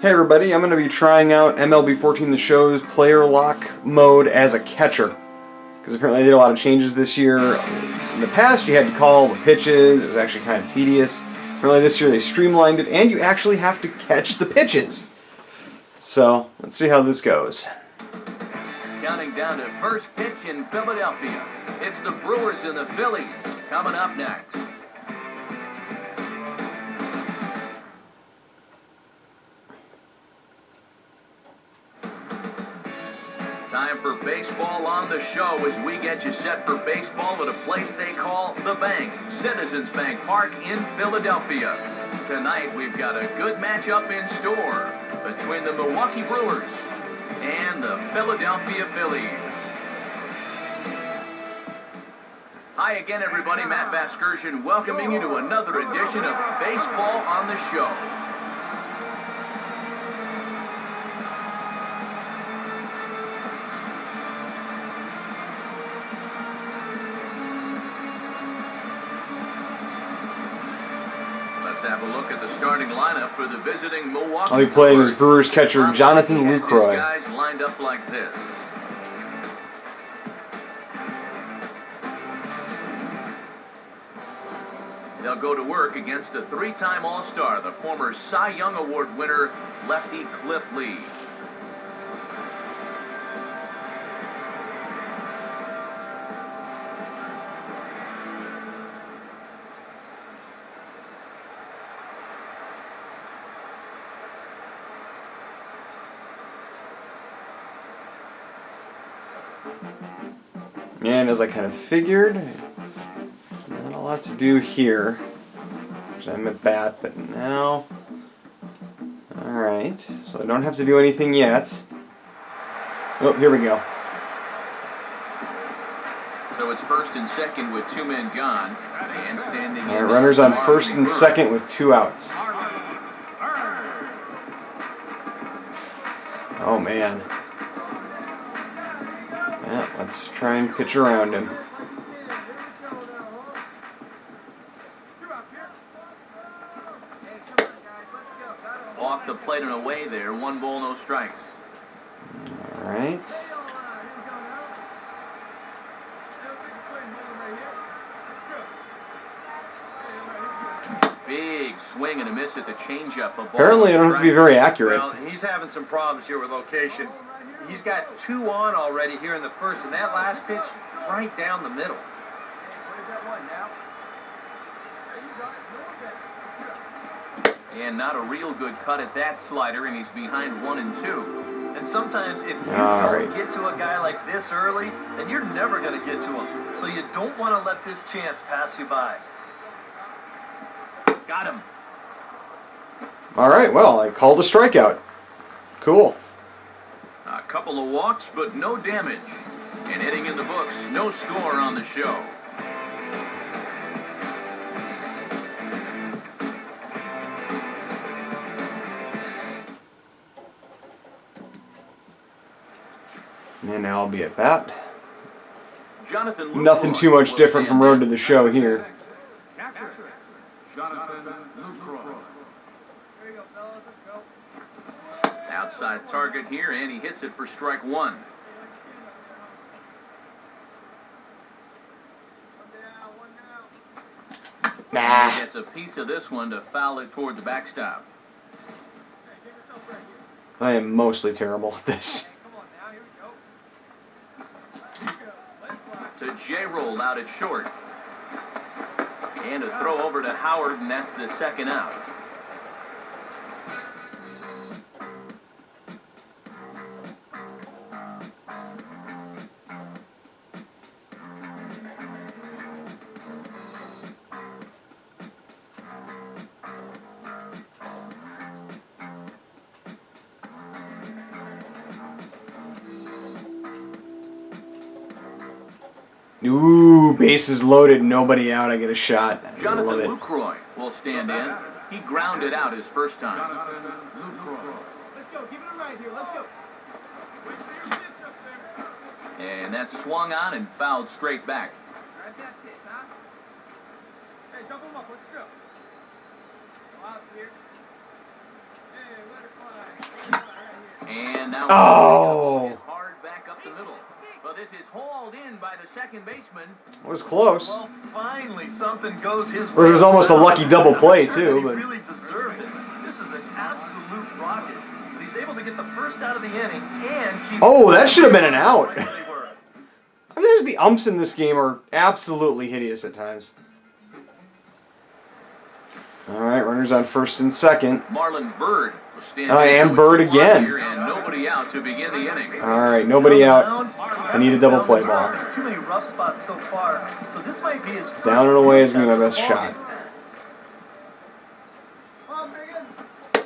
Hey everybody, I'm going to be trying out MLB 14 The Show's player lock mode as a catcher. Because apparently they did a lot of changes this year. In the past you had to call the pitches, it was actually kind of tedious. Apparently this year they streamlined it and you actually have to catch the pitches. So, let's see how this goes. Counting down to first pitch in Philadelphia. It's the Brewers and the Phillies coming up next. Time for baseball on the show as we get you set for baseball at a place they call The Bank, Citizens Bank Park in Philadelphia. Tonight we've got a good matchup in store between the Milwaukee Brewers and the Philadelphia Phillies. Hi again everybody, Matt Vasgersian welcoming you to another edition of Baseball on the Show. Let's have a look at the starting lineup for the visiting Milwaukee. I'll be playing as Brewers catcher Jonathan Lucroy. Guys lined up like this. They'll go to work against a three-time All-Star, the former Cy Young Award winner, lefty Cliff Lee. And as I kind of figured, not a lot to do here. Which I'm at bat, but now... Alright, so I don't have to do anything yet. Oh, here we go. So it's first and second with two men gone. And standing in. Runners on first and second with 2 outs. Oh man. Yeah, let's try and pitch around him. Off the plate and away there. 1 ball, no strikes. All right. Big swing and a miss at the changeup. Apparently, I don't have to be very accurate. Well, he's having some problems here with location. He's got 2 on already here in the first, and that last pitch right down the middle. And not a real good cut at that slider, and he's behind 1 and 2. And sometimes if you don't get to a guy like this early, then you're never going to get to him. So you don't want to let this chance pass you by. Got him. All right, well, I called a strikeout. Cool. A couple of walks, but no damage. And hitting in the books, no score on the show. And now I'll be at bat. Jonathan Nothing too much different from Road to the Show here. Outside target here, and he hits it for strike 1. Nah. He gets a piece of this one to foul it toward the backstop. I am mostly terrible at this. To J-Roll out at short. And a throw over to Howard, and that's the second out. Ooh, bases loaded, nobody out, I get a shot. I love Jonathan it. Lucroy will stand in. He grounded out his first time. Let's go. Keep it right here. Let's go. Wait for your pitch up there. And that's swung on and fouled straight back. Grab that pitch, huh? Hey, double him up. Let's go. Outs here. Hey, let it fly. And now Oh! hard back up the middle. But this is hauled in by the second baseman. It was close. Well, finally something goes his Or way. it was almost a lucky double play, I'm too. He But really deserved it. This is an absolute rocket. But he's able to get the first out of the inning and keep. oh, that should have been an out. Right where they were. I mean, the umps in this game are absolutely hideous at times. All right, runners on first and second. Marlon Bird will stand. And Bird again. And nobody out to begin the inning. All right, nobody out. I need a double play ball. Too many rough spots so far, so this might be his first Down and away is going to be my test best of the ball shot. game.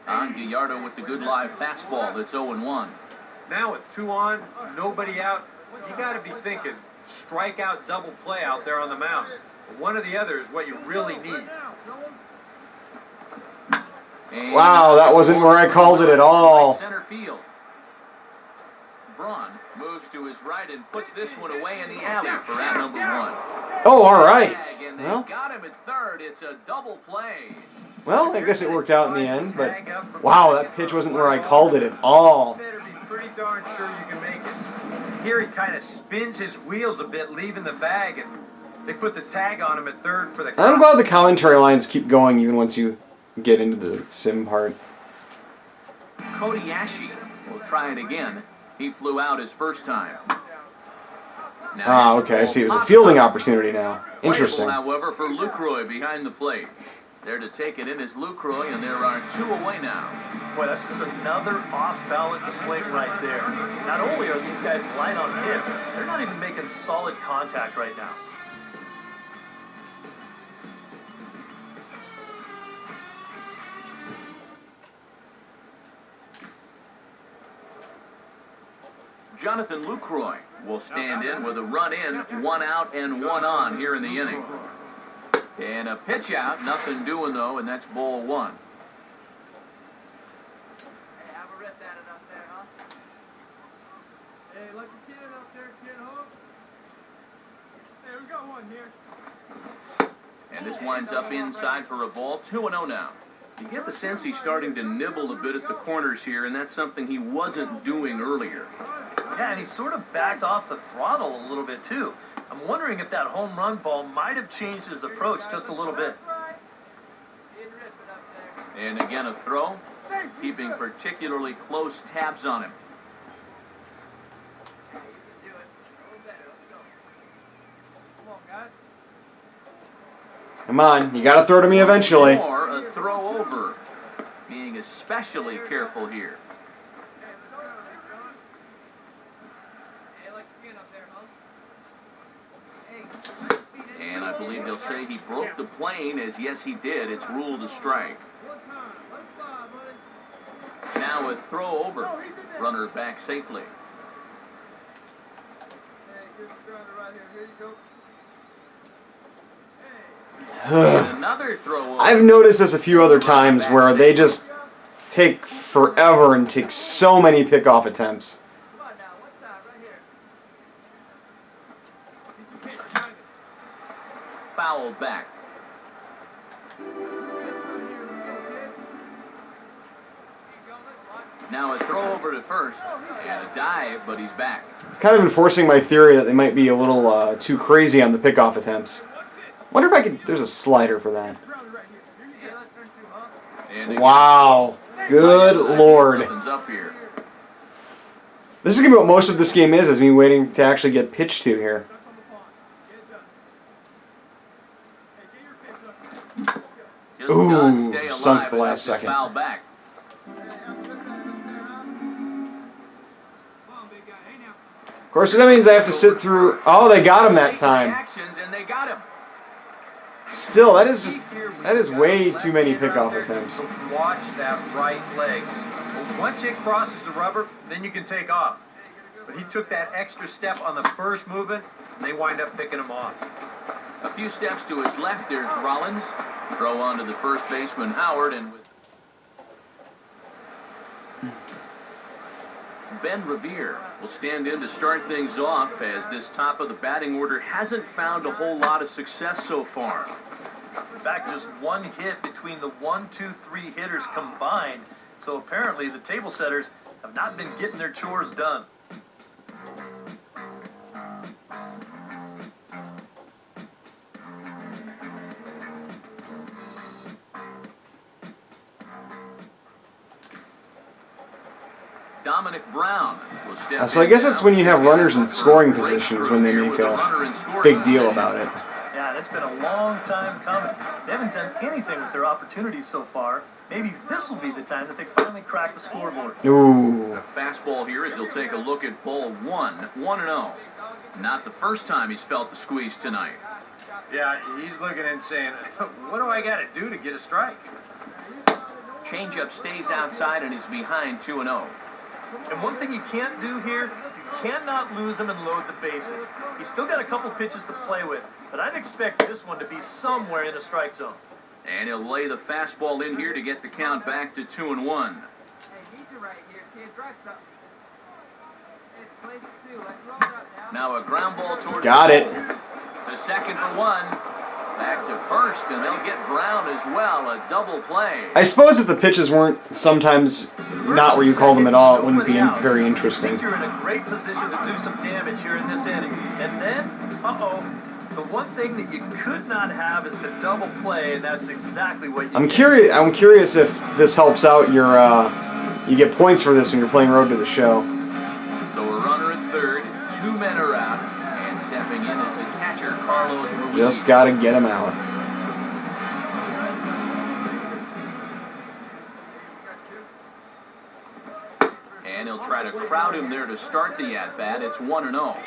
On Gallardo with the good live fastball. That's 0-1. Now with 2 on, nobody out, you got to be thinking strikeout, double play out there on the mound. One or the other is what you really need. And Wow, that wasn't where I called it at all. Center field. Braun moves to his right and puts this one away in the alley for out number 1. Oh, all right. And they Well, got him at third. It's a double play. well, I guess it worked out in the end. But wow, that pitch wasn't where I called it at all. You better be pretty darn sure you can make it. Here he kind of spins his wheels a bit, leaving the bag, and they put the tag on him at third for the I'm count. glad the commentary lines keep going even once you get into the sim part. Cody Ashe will try it again. He flew out his first time. Now Ah, here's a okay, I ball see. It was a popped fielding up. opportunity now. Interesting. Playable, however, for Lucroy behind the plate. There to take it in is Lucroy, and there are 2 away now. Boy, that's just another off-balance swing right there. Not only are these guys light on hits, they're not even making solid contact right now. Jonathan Lucroy will stand in with a run in, 1 out and 1 on here in the inning. And a pitch out, nothing doing though, and that's ball 1. Hey, lucky kid up there, kid hook. Hey, we got one here. And this winds up inside for a ball, 2-0 now. You get the sense he's starting to nibble a bit at the corners here, and that's something he wasn't doing earlier. Yeah, and he sort of backed off the throttle a little bit too. I'm wondering if that home run ball might have changed his approach just a little bit. And again a throw, keeping particularly close tabs on him. Come on, you got to throw to me eventually. Or a throw over, being especially careful here. And I believe they'll say he broke the plane, as yes he did. It's ruled a strike. Now a throw over, runner back safely. And another throw over. I've noticed this a few other times where they just take forever and take so many pickoff attempts. Fouled back. Now a throw over to first and a dive, but he's back. Kind of enforcing my theory that they might be a little too crazy on the pickoff attempts. Wonder if I could. There's a slider for that. And Wow. Good Lord. Something's up here. This is going to be what most of this game is me waiting to actually get pitched to here. Just Ooh, does stay alive sunk the enough last to second. Foul back. Of course, that means I have to sit through. Oh, they got him that time. Reactions, and they got him. Still, that is way too many pickoff attempts. Watch that right leg. Once it crosses the rubber, then you can take off. But he took that extra step on the first movement, and they wind up picking him off. A few steps to his left, there's Rollins. Throw on to the first baseman, Howard, and with Ben Revere will stand in to start things off, as this top of the batting order hasn't found a whole lot of success so far. In fact, just one hit between the 1, 2, 3 hitters combined. So apparently the table setters have not been getting their chores done. Dominic Brown will step So I guess that's when you have runners in scoring positions when they make a big deal about it. Yeah, that's been a long time coming. They haven't done anything with their opportunities so far. Maybe this will be the time that they finally crack the scoreboard. Ooh. The fastball here as he'll take a look at ball 1-0. Not the first time he's felt the squeeze tonight. Yeah, he's looking and saying, what do I got to do to get a strike? Changeup stays outside and is behind 2-0. And one thing you can't do here, you cannot lose him and load the bases. He's still got a couple pitches to play with, but I'd expect this one to be somewhere in the strike zone. And he'll lay the fastball in here to get the count back to 2-1. Hey, need you right here, kid. Drive something. Hey, play it too. Let's roll it up now. Now a ground ball towards Got it. the second for one. Back to first, and they'll get Brown as well. A double play. I suppose if the pitches weren't sometimes not where you call them at all, it wouldn't be very I interesting. think you're in a great position to do some damage here in this inning. And then, the one thing that you could not have is the double play, and that's exactly what you I'm get. curious if this helps out your you get points for this when you're playing Road to the Show. So a runner at third, 2 men are out, and stepping in is the catcher, Carlos Ruiz. Just gotta get him out. And he'll try to crowd him there to start the at-bat. It's 1-0.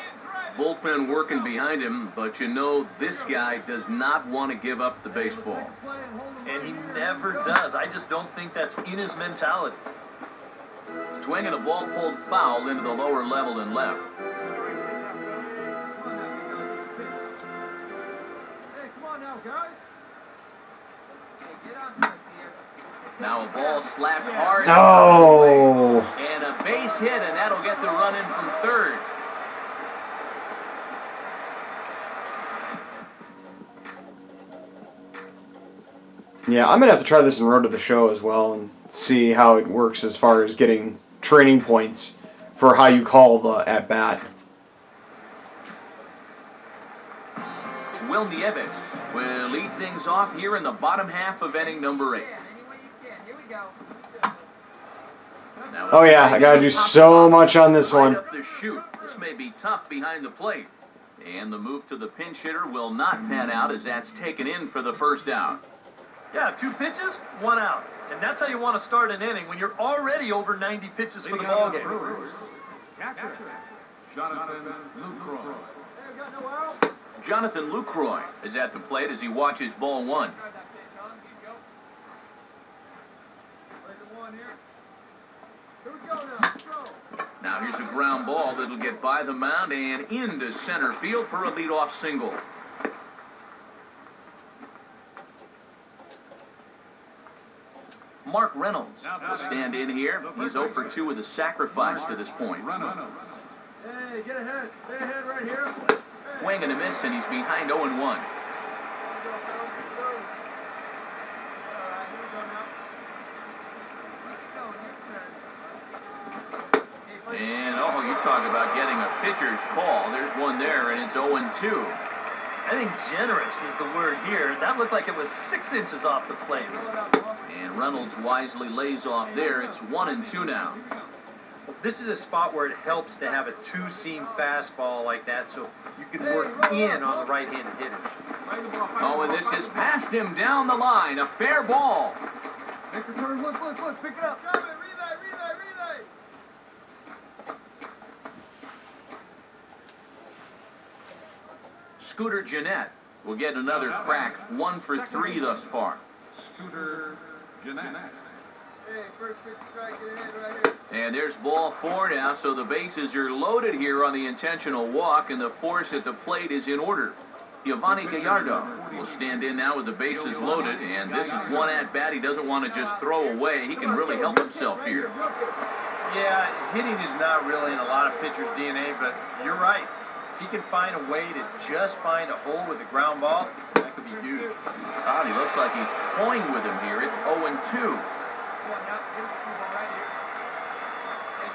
Bullpen working behind him, but you know this guy does not want to give up the baseball. And he never does. I just don't think that's in his mentality. Swinging a ball pulled foul into the lower level and left. Hey, come on now, guys. Hey, get on this here. Now a ball slapped hard. No. And a base hit, and that'll get the run in from third. Yeah, I'm gonna have to try this in Road to the Show as well and see how it works as far as getting training points for how you call the at bat. Will Nieves will lead things off here in the bottom half of inning number 8. Any way you can. Here we go. Now, Oh yeah, I gotta do so much on this right one. up the chute. This may be tough behind the plate. And the move to the pinch hitter will not pan out as that's taken in for the first out. Yeah, 2 pitches, 1 out. And that's how you want to start an inning when you're already over 90 pitches for the ballgame. Jonathan Lucroy is at the plate as he watches ball 1. Now here's a ground ball that'll get by the mound and into center field for a leadoff single. Mark Reynolds will stand in here. He's 0 for 2 with a sacrifice to this point. Hey, get ahead. Stay ahead right here. Swing and a miss, and he's behind 0-1. And, you talk about getting a pitcher's call. There's one there, and it's 0-2. I think generous is the word here. That looked like it was 6 inches off the plate. And Reynolds wisely lays off there. It's 1-2 now. This is a spot where it helps to have a 2-seam fastball like that so you can work in on the right-handed hitters. Oh, and this has passed him down the line. A fair ball. Make a turn. Look, pick it up. Grab it. Relay. Scooter Jeanette will get another crack. 1 for 3 thus far. Scooter Jeanette. Hey, first pitch strike, get ahead right here. And there's ball 4 now, so the bases are loaded here on the intentional walk, and the force at the plate is in order. Giovanni Gallardo will stand in now with the bases loaded, and this is one at-bat he doesn't want to just throw away. He can really help himself here. Yeah, hitting is not really in a lot of pitchers' DNA, but you're right. If he can find a way to just find a hole with a ground ball, that could be huge. God, he looks like he's toying with him here. It's 0-2. Come on now, get us 2 ball right here. Hey,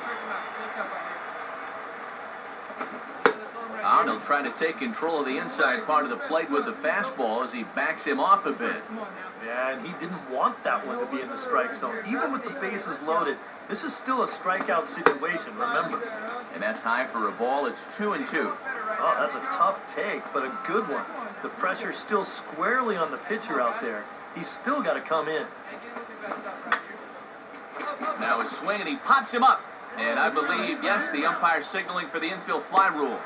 trying to take control of the inside part of the plate with the fastball as he backs him off a bit. Yeah, and he didn't want that one to be in the strike zone. Even with the bases loaded, this is still a strikeout situation, remember. And that's high for a ball. It's 2-2. Oh, that's a tough take, but a good one. The pressure's still squarely on the pitcher out there. He's still got to come in. Now a swing, and he pops him up. And I believe, yes, the umpire signaling for the infield fly rule.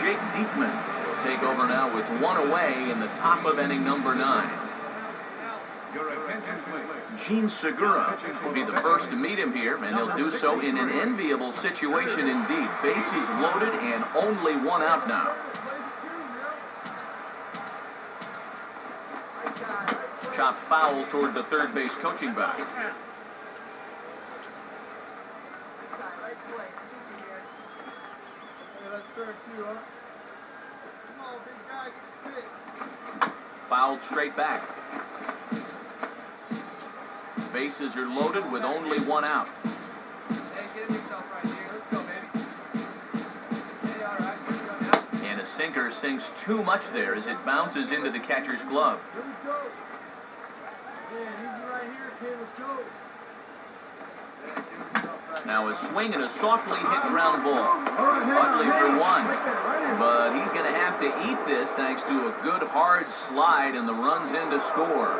Jake Diekman will take over now with one away in the top of inning number 9. Your attention, please. Gene Segura will be the first to meet him here, and he'll do so in an enviable situation indeed. Bases loaded and only one out now. Chop foul toward the third base coaching box. Fouled straight back. Bases are loaded with only one out. And a sinker sinks too much there as it bounces into the catcher's glove. Now a swing and a softly hit ground ball. Utley for one. But he's going to have to eat this thanks to a good hard slide and the runs in to score.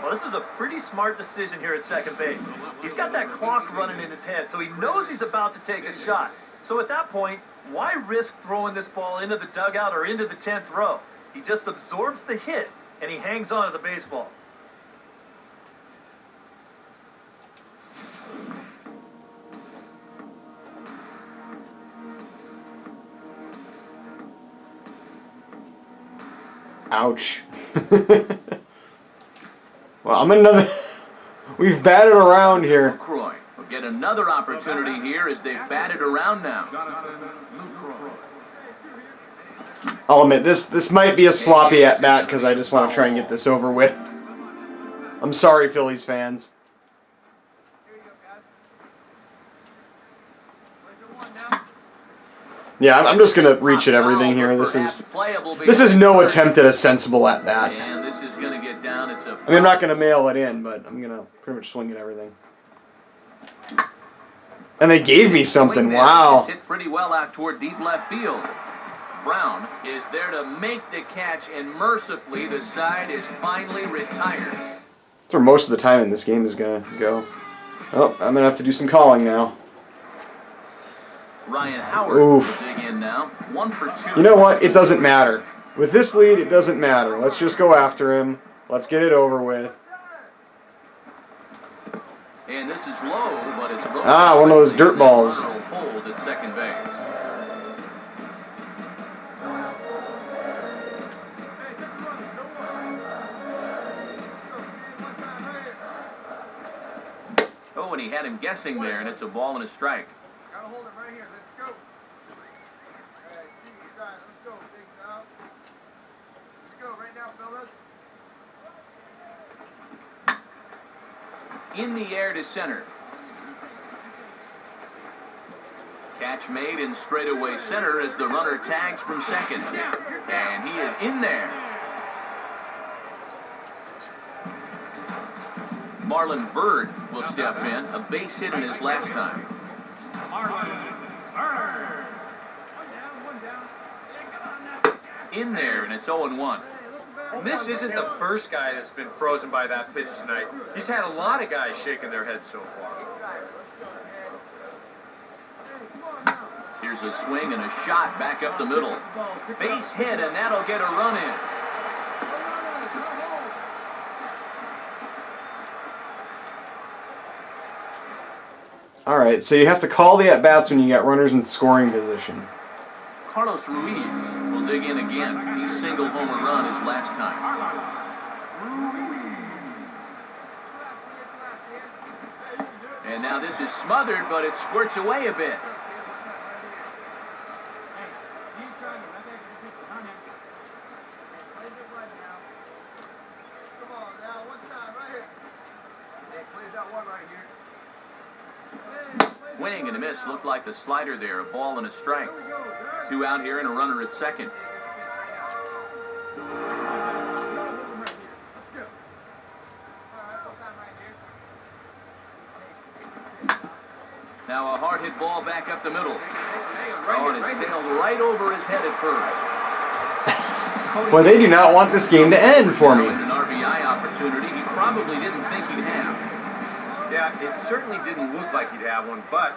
Well, this is a pretty smart decision here at second base. He's got that clock running in his head, so he knows he's about to take a shot. So at that point, why risk throwing this ball into the dugout or into the 10th row? He just absorbs the hit, and he hangs on to the baseball. Ouch. Well, I'm in another... We've batted around here. Lucroy will get another opportunity here as they've batted around now. I'll admit, this might be a sloppy at-bat because I just want to try and get this over with. I'm sorry, Phillies fans. Yeah, I'm just going to reach at everything here. This is no attempt at a sensible at-bat. And this is going to get down. It's a I mean, I'm not going to mail it in, but I'm going to pretty much swing at everything. And they gave me something. Wow. It's hit pretty well out toward deep left field. Brown is there to make the catch, and mercifully the side is finally retired. That's where most of the time in this game is going to go. Oh, I'm going to have to do some calling now. Ryan Howard Oof. will dig in now. 1 for 2. You know what? It doesn't matter. With this lead, it doesn't matter. Let's just go after him. Let's get it over with. And this is low, but it's low. One of those dirt balls. Hold at second base. Oh, and he had him guessing there, and it's a ball and a strike. Gotta hold it right here. Let's go. Alright, let's go. Things out. Let's go right now, fellas. In the air to center. Catch made in straightaway center as the runner tags from second. And he is in there. Marlon Byrd will step in, a base hit in his last time. In there, and it's 0-1. This isn't the first guy that's been frozen by that pitch tonight. He's had a lot of guys shaking their heads so far. Here's a swing and a shot back up the middle. Base hit, and that'll get a run in. All right, so you have to call the at-bats when you got runners in scoring position. Carlos Ruiz will dig in again. He singled home a run his last time. And now this is smothered, but it squirts away a bit. Come on now, one time right here. Hey, plays out one right here. Hey, swing and a miss. Looked like the slider there. A ball and a strike. 2 out here and a runner at second. Now a hard hit ball back up the middle. Oh, and it sailed right over his head at first. Well, they do not want this game to end for me. An RBI opportunity he probably didn't think he'd have. Yeah, it certainly didn't look like he'd have one, but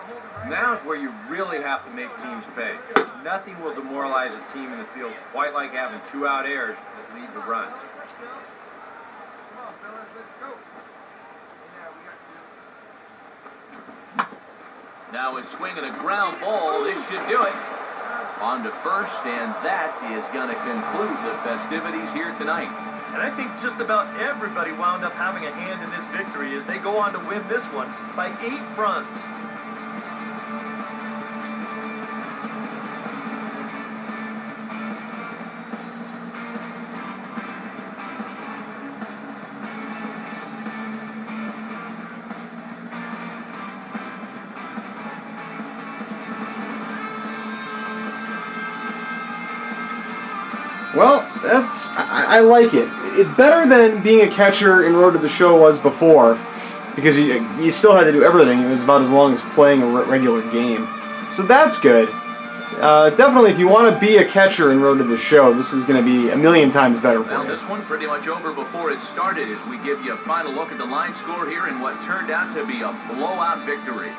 now's where you really have to make teams pay. Nothing will demoralize a team in the field quite like having 2 out errors that lead to runs. Come on, fellas, let's go. Yeah, we got to. Now a swing and a ground ball. This should do it. On to first, and that is going to conclude the festivities here tonight. And I think just about everybody wound up having a hand in this victory as they go on to win this one by 8 runs. Well, I like it. It's better than being a catcher in Road to the Show was before, because you still had to do everything. It was about as long as playing a regular game. So that's good. Definitely, if you want to be a catcher in Road to the Show, this is going to be a million times better for Well, you. this one pretty much over before it started as we give you a final look at the line score here in what turned out to be a blowout victory.